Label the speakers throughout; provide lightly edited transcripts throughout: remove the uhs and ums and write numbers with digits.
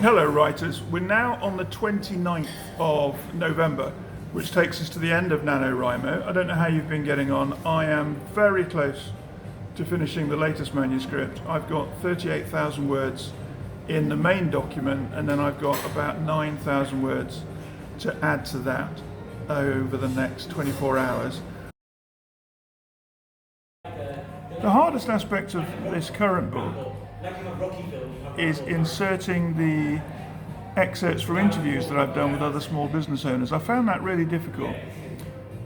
Speaker 1: Hello writers, we're now on the 29th of November, which takes us to the end of NaNoWriMo. I don't know how you've been getting on. I am very close to finishing the latest manuscript. I've got 38,000 words in the main document, and then I've got about 9,000 words to add to that over the next 24 hours. The hardest aspect of this current book is inserting the excerpts from interviews that I've done with other small business owners. I found that really difficult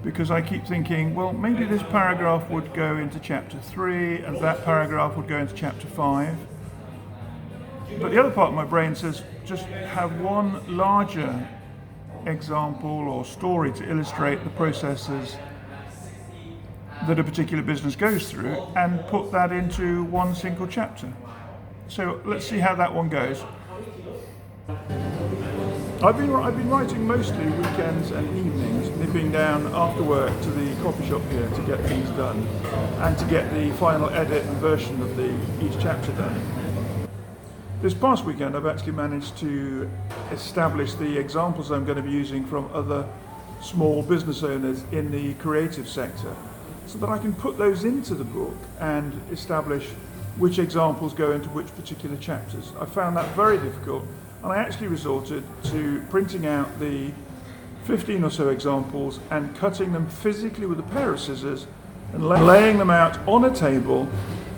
Speaker 1: because I keep thinking, well, maybe this paragraph would go into chapter 3 and that paragraph would go into chapter 5. But the other part of my brain says just have one larger example or story to illustrate the processes that a particular business goes through and put that into one single chapter. So let's see how that one goes. I've been writing mostly weekends and evenings, nipping down after work to the coffee shop here to get things done and to get the final edit and version of each chapter done. This past weekend I've actually managed to establish the examples I'm going to be using from other small business owners in the creative sector so that I can put those into the book and establish which examples go into which particular chapters. I found that very difficult, and I actually resorted to printing out the 15 or so examples and cutting them physically with a pair of scissors and laying them out on a table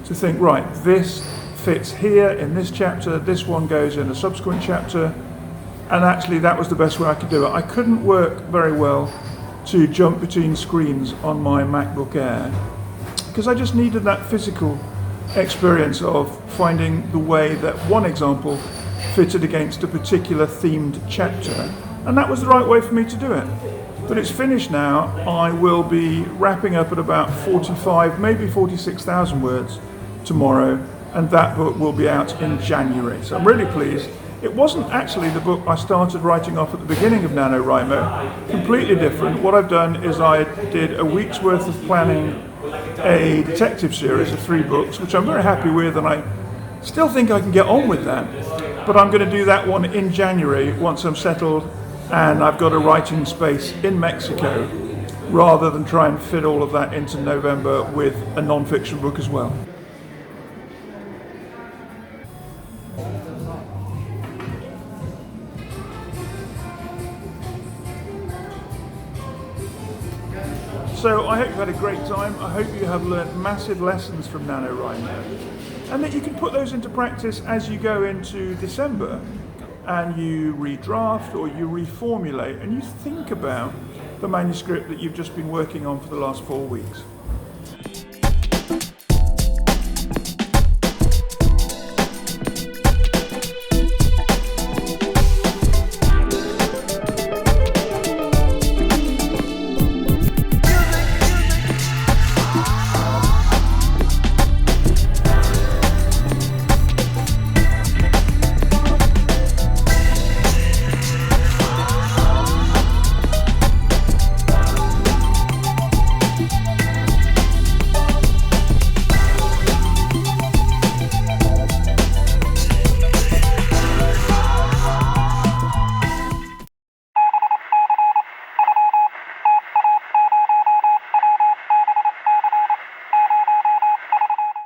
Speaker 1: to think, right, this fits here in this chapter, this one goes in a subsequent chapter, and actually that was the best way I could do it. I couldn't work very well to jump between screens on my MacBook Air because I just needed that physical experience of finding the way that one example fitted against a particular themed chapter, and that was the right way for me to do it. But it's finished now. I will be wrapping up at about 45, maybe 46,000 words tomorrow, and that book will be out in January. So I'm really pleased. It wasn't actually the book I started writing off at the beginning of NaNoWriMo, completely different. What I've done is I did a week's worth of planning a detective series of 3 books, which I'm very happy with, and I still think I can get on with that. But I'm going to do that one in January once I'm settled and I've got a writing space in Mexico, rather than try and fit all of that into November with a non-fiction book as well. So I hope you've had a great time. I hope you have learned massive lessons from NaNoWriMo and that you can put those into practice as you go into December and you redraft or you reformulate and you think about the manuscript that you've just been working on for the last 4 weeks.